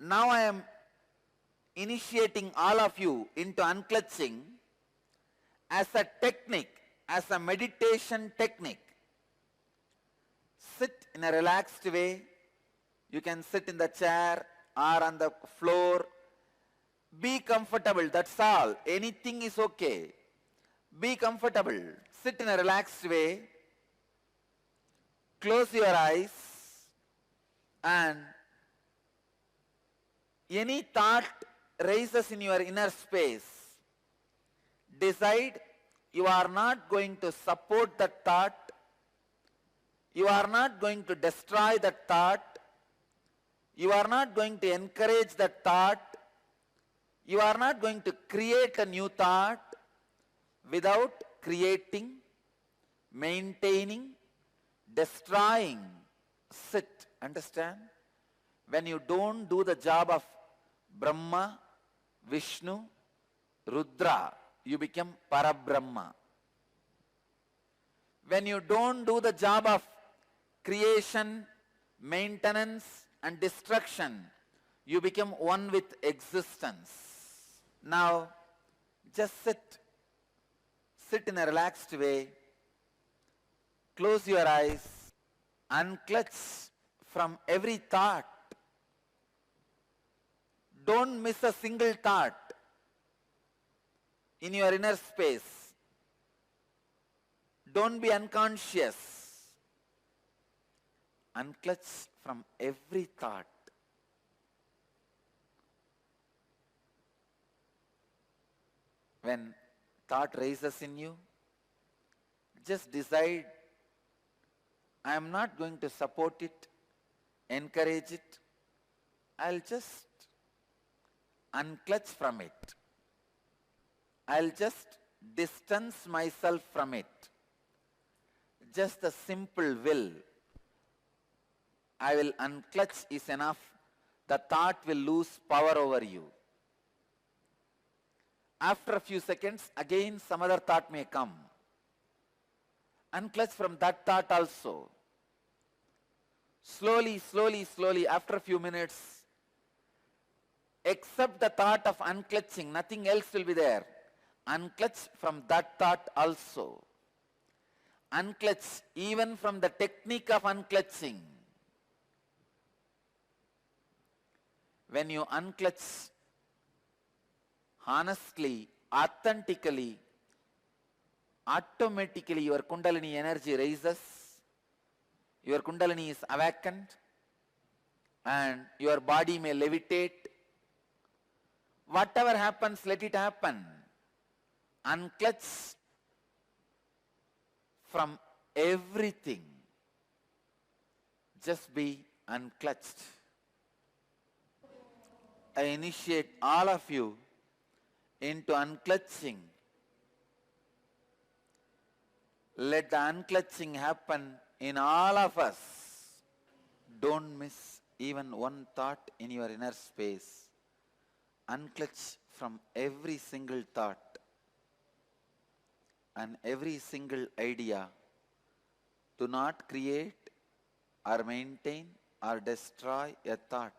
Now I am initiating all of you into unclutching as a technique, as a meditation technique. Sit in a relaxed way. You can sit in the chair or on the floor. Be comfortable, that's all. Anything is okay. Be comfortable. Sit in a relaxed way. Close your eyes and any thought rises in your inner space. Decide you are not going to support that thought. You are not going to destroy that thought. You are not going to encourage that thought. You are not going to create a new thought without creating, maintaining, destroying. Sit, understand? When you don't do the job of Brahma, Vishnu, Rudra, you become Parabrahma. When you don't do the job of creation, maintenance and destruction, you become one with existence. Now, just sit. Sit in a relaxed way. Close your eyes. Unclutch from every thought. Don't miss a single thought in your inner space. Don't be unconscious. Unclutch from every thought. When thought rises in you, just decide, I am not going to support it, encourage it. I'll just unclutch from it. I'll just distance myself from it. Just a simple will. I will unclutch is enough. The thought will lose power over you. After a few seconds, again some other thought may come. Unclutch from that thought also. Slowly, slowly, slowly, after a few minutes, except the thought of unclutching, nothing else will be there. Unclutch from that thought also. Unclutch even from the technique of unclutching. When you unclutch honestly, authentically, automatically your Kundalini energy rises, your Kundalini is awakened, and your body may levitate. Whatever happens, let it happen. Unclutch from everything. Just be unclutched. I initiate all of you into unclutching. Let the unclutching happen in all of us. Don't miss even one thought in your inner space. Unclutch from every single thought and every single idea. Do not create or maintain or destroy a thought.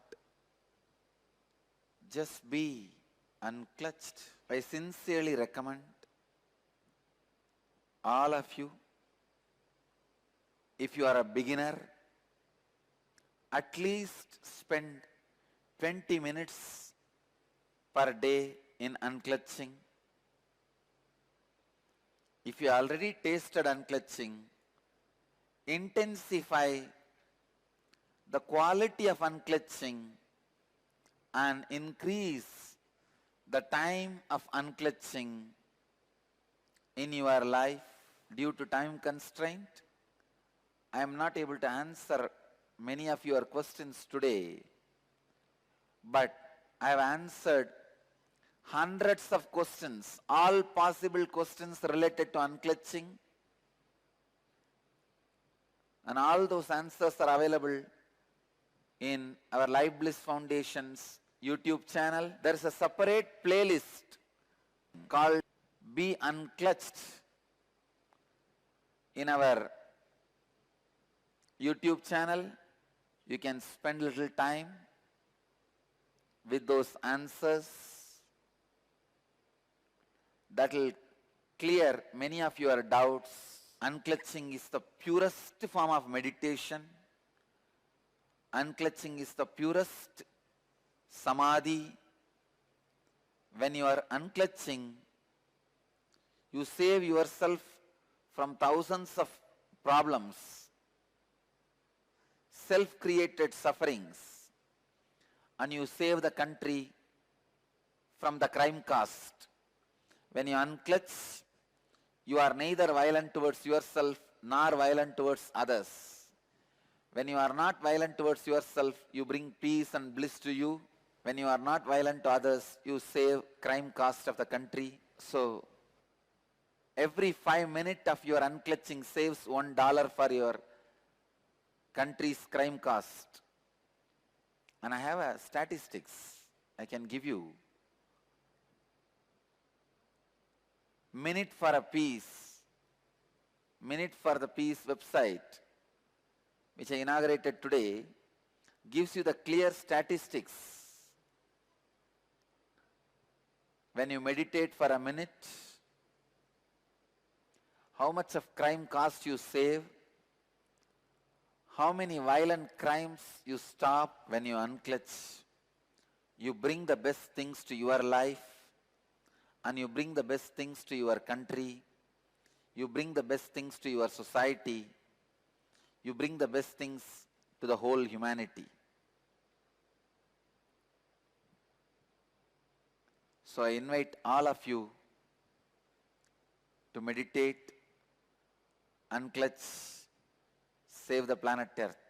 Just be unclutched. I sincerely recommend all of you, if you are a beginner, at least spend 20 minutes per day in unclutching. If you already tasted unclutching, intensify the quality of unclutching and increase the time of unclutching in your life. Due to time constraint, I am not able to answer many of your questions today, but I have answered hundreds of questions, all possible questions related to unclutching, and all those answers are available in our Life Bliss Foundation's YouTube channel. There is a separate playlist called Be Unclutched in our YouTube channel. You can spend little time with those answers that will clear many of your doubts. Unclutching is the purest form of meditation. Unclutching is the purest samadhi. When you are unclutching, you save yourself from thousands of problems, self-created sufferings, and you save the country from the crime caste. When you unclutch, you are neither violent towards yourself nor violent towards others. When you are not violent towards yourself, you bring peace and bliss to you. When you are not violent to others, you save crime cost of the country. So, every 5 minutes of your unclutching saves $1 for your country's crime cost. And I have a statistics I can give you. Minute for a Peace, Minute for the Peace website, which I inaugurated today, gives you the clear statistics. When you meditate for a minute, how much of crime cost you save, how many violent crimes you stop when you unclutch. You bring the best things to your life, and you bring the best things to your country, you bring the best things to your society, you bring the best things to the whole humanity. So I invite all of you to meditate, unclutch, save the planet Earth.